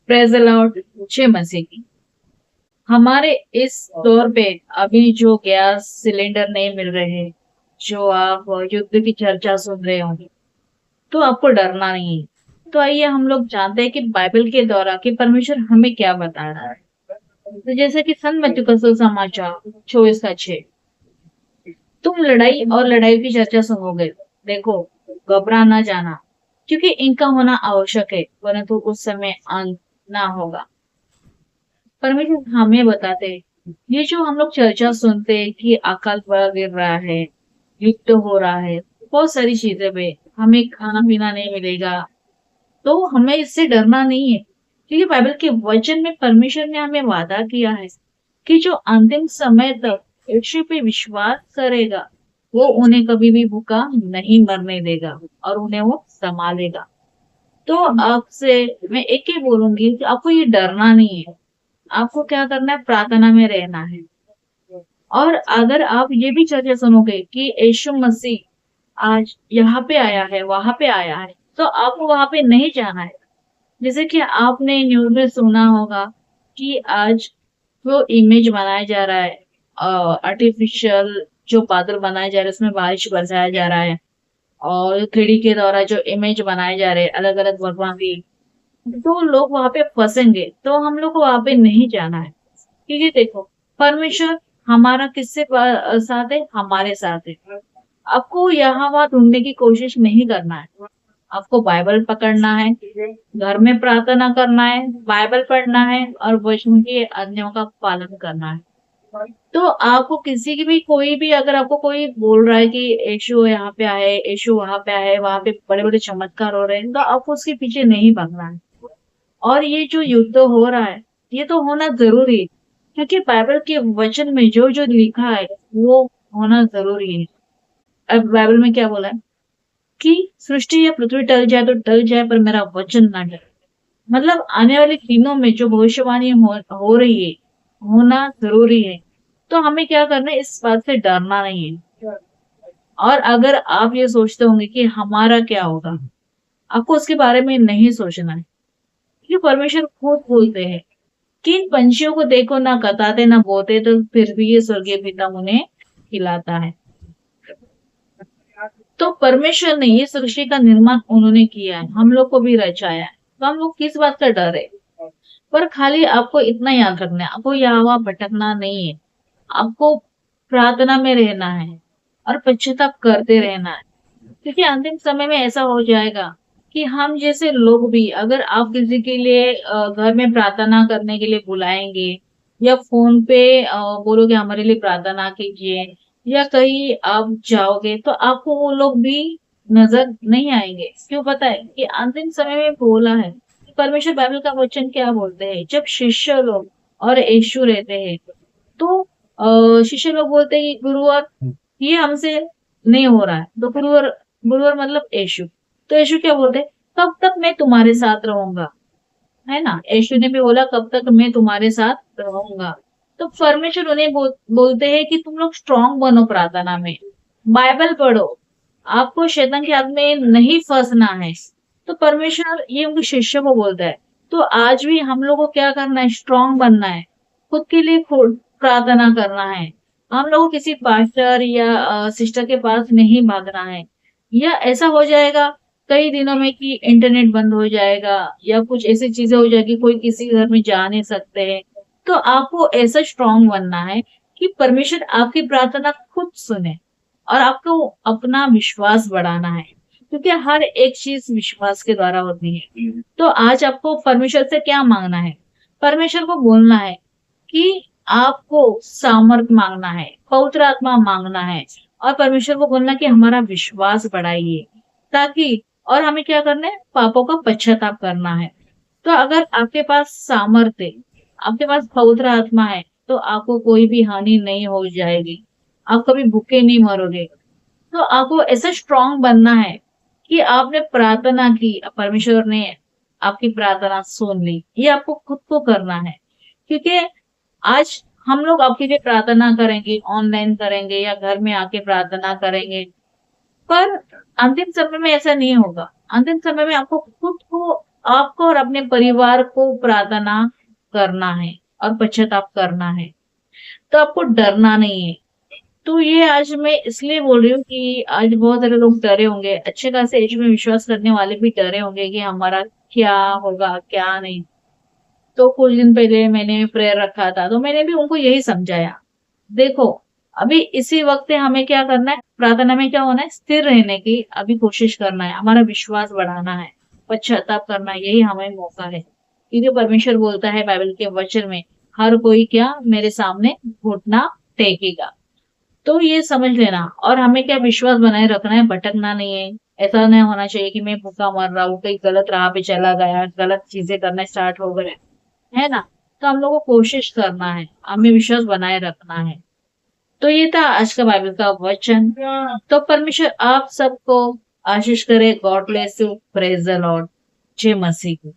Praise the Lord, जय मसीह की। हमारे इस दौर पे अभी जो गैस सिलेंडर नहीं मिल रहे, जो आप युद्ध की चर्चा सुन रहे होंगे, तो आपको डरना नहीं है। तो आइए हम लोग जानते हैं कि बाइबल के द्वारा कि परमेश्वर हमें क्या बता रहा है। तो जैसे कि संत मत्ती का सुसमाचार 24:6, तुम लड़ाई और लड़ाई की चर्चा सुनोगे, देखो घबरा ना जाना, क्योंकि इनका होना आवश्यक है, परंतु उस समय अंत ना होगा। परमेश्वर हमें बताते हैं, ये जो हम लोग चर्चा सुनते हैं कि अकाल पड़ा गिर रहा है, युद्ध हो रहा है, बहुत सारी चीजें पे हमें खाना पीना नहीं मिलेगा, तो हमें इससे डरना नहीं है, क्योंकि बाइबल के वचन में परमेश्वर ने हमें वादा किया है कि जो अंतिम समय तक यीशु पे विश्वास करेगा, वो उन्हें कभी भी भूखा नहीं मरने देगा और उन्हें वो संभालेगा। तो आपसे मैं एक ही बोलूंगी कि आपको ये डरना नहीं है। आपको क्या करना है, प्रार्थना में रहना है। और अगर आप ये भी चर्चा सुनोगे कि यीशु मसीह आज यहाँ पे आया है, वहां पे आया है, तो आपको वहां पे नहीं जाना है। जैसे कि आपने न्यूज में सुना होगा कि आज वो इमेज बनाया जा रहा है, आर्टिफिशियल जो बादल बनाए जा रहे हैं उसमें बारिश बरसाया जा रहा है, और थ्री के द्वारा जो इमेज बनाए जा रहे हैं अलग अलग भगवान की, तो लोग वहां पे फंसेंगे, तो हम लोग को वहां पे नहीं जाना है। क्योंकि देखो, परमेश्वर हमारा किससे साथ है, हमारे साथ है। आपको यहाँ वहां ढूंढने की कोशिश नहीं करना है। आपको बाइबल पकड़ना है, घर में प्रार्थना करना है, बाइबल पढ़ना है और वचन की आज्ञाओं का पालन करना है। तो आपको किसी की भी कोई भी अगर आपको कोई बोल रहा है कि यीशु यहाँ पे आए, यीशु वहां पे आए, वहां पे बड़े बड़े चमत्कार हो रहे हैं, तो आपको उसके पीछे नहीं भागना है। और ये जो युद्ध हो रहा है, ये तो होना जरूरी है, क्योंकि बाइबल के वचन में जो जो लिखा है वो होना जरूरी है। अब बाइबल में क्या बोला है कि सृष्टि या पृथ्वी टल जाए तो टल जाए, पर मेरा वचन ना टले। मतलब आने वाले दिनों में जो भविष्यवाणी हो रही है, होना जरूरी है। तो हमें क्या करना है, इस बात से डरना नहीं है। और अगर आप ये सोचते होंगे कि हमारा क्या होगा, आपको उसके बारे में नहीं सोचना है, क्योंकि परमेश्वर खुद बोलते हैं कि इन पंछियों को देखो, ना कताते ना बोते, तो फिर भी ये स्वर्गीय पिता उन्हें खिलाता है। तो परमेश्वर ने ये सृष्टि का निर्माण उन्होंने किया है, हम लोग को भी रचाया है, तो हम लोग किस बात का डर है। पर खाली आपको इतना याद रखना है, आपको यहाँ वहाँ भटकना नहीं है। आपको प्रार्थना में रहना है और पश्चाताप करते रहना है, क्योंकि अंतिम समय में ऐसा हो जाएगा कि हम जैसे लोग भी, अगर आप किसी के लिए घर में प्रार्थना करने के लिए बुलाएंगे, या फोन पे बोलोगे हमारे लिए प्रार्थना कीजिए, या कहीं आप जाओगे, तो आपको वो लोग भी नजर नहीं आएंगे। क्यों पता है कि अंतिम समय में बोला है, परमेश्वर बाइबल का वचन क्या बोलते हैं, जब शिष्य लोग और यीशु रहते हैं, तो शिष्य लोग बोलते हैं कि गुरुवर ये हमसे नहीं हो रहा है, तो गुरुवर, गुरुवर मतलब यीशु, तो यीशु क्या बोलते हैं, कब तक मैं तुम्हारे साथ रहूंगा, है ना। यीशु ने भी बोला कब तक मैं तुम्हारे साथ रहूंगा। तो परमेश्वर उन्हें बोलते हैं कि तुम लोग स्ट्रांग बनो प्रार्थना में, बाइबल पढ़ो, आपको शैतान के हाथ में नहीं फंसना है। तो परमेश्वर ये उनके शिष्य को बोलता है। तो आज भी हम लोग को क्या करना है, स्ट्रांग बनना है, खुद के लिए खुद प्रार्थना करना है। हम लोग को किसी पास्टर या सिस्टर के पास नहीं भागना है, या ऐसा हो जाएगा कई दिनों में कि इंटरनेट बंद हो जाएगा, या कुछ ऐसी चीजें हो जाएगी, कोई किसी घर में जा नहीं सकते हैं। तो आपको ऐसा स्ट्रांग बनना है कि परमेश्वर आपकी प्रार्थना खुद सुने, और आपको अपना विश्वास बढ़ाना है, क्योंकि हर एक चीज विश्वास के द्वारा होती है। तो आज आपको परमेश्वर से क्या मांगना है, परमेश्वर को बोलना है कि आपको सामर्थ मांगना है, पवित्र आत्मा मांगना है, और परमेश्वर को बोलना कि हमारा विश्वास बढ़ाइए, ताकि, और हमें क्या करना है, पापों का पश्चाताप करना है। तो अगर आपके पास सामर्थ्य है, आपके पास पवित्र आत्मा है, तो आपको कोई भी हानि नहीं हो जाएगी, आप कभी भूखे नहीं मरोगे। तो आपको ऐसा स्ट्रांग बनना है कि आपने प्रार्थना की, परमेश्वर ने आपकी प्रार्थना सुन ली, ये आपको खुद को करना है। क्योंकि आज हम लोग आपके लिए प्रार्थना करेंगे, ऑनलाइन करेंगे या घर में आके प्रार्थना करेंगे, पर अंतिम समय में ऐसा नहीं होगा। अंतिम समय में आपको खुद को आपको और अपने परिवार को प्रार्थना करना है और पश्चाताप करना है, तो आपको डरना नहीं है। तो ये आज मैं इसलिए बोल रही हूँ कि आज बहुत सारे लोग डरे होंगे, अच्छे खासे एज में विश्वास करने वाले भी डरे होंगे कि हमारा क्या होगा, क्या नहीं। तो कुछ दिन पहले मैंने प्रेयर रखा था, तो मैंने भी उनको यही समझाया। देखो, अभी इसी वक्त हमें क्या करना है, प्रार्थना में क्या होना है, स्थिर रहने की अभी कोशिश करना है, हमारा विश्वास बढ़ाना है, पश्चाताप करना है, यही हमें मौका है। क्योंकि परमेश्वर बोलता है बाइबल के वचन में, हर कोई क्या मेरे सामने घुटना टेकेगा। तो ये समझ लेना, और हमें क्या विश्वास बनाए रखना है, भटकना नहीं है। ऐसा नहीं होना चाहिए कि मैं भूखा मर रहा हूँ, कहीं गलत राह पे चला गया, गलत चीजें करना स्टार्ट हो गए, है ना। तो हम लोगों को कोशिश करना है, हमें विश्वास बनाए रखना है। तो ये था आज का बाइबल का वचन। तो परमेश्वर आप सबको आशीष करे। God bless you. Praise the Lord. जय मसीह की।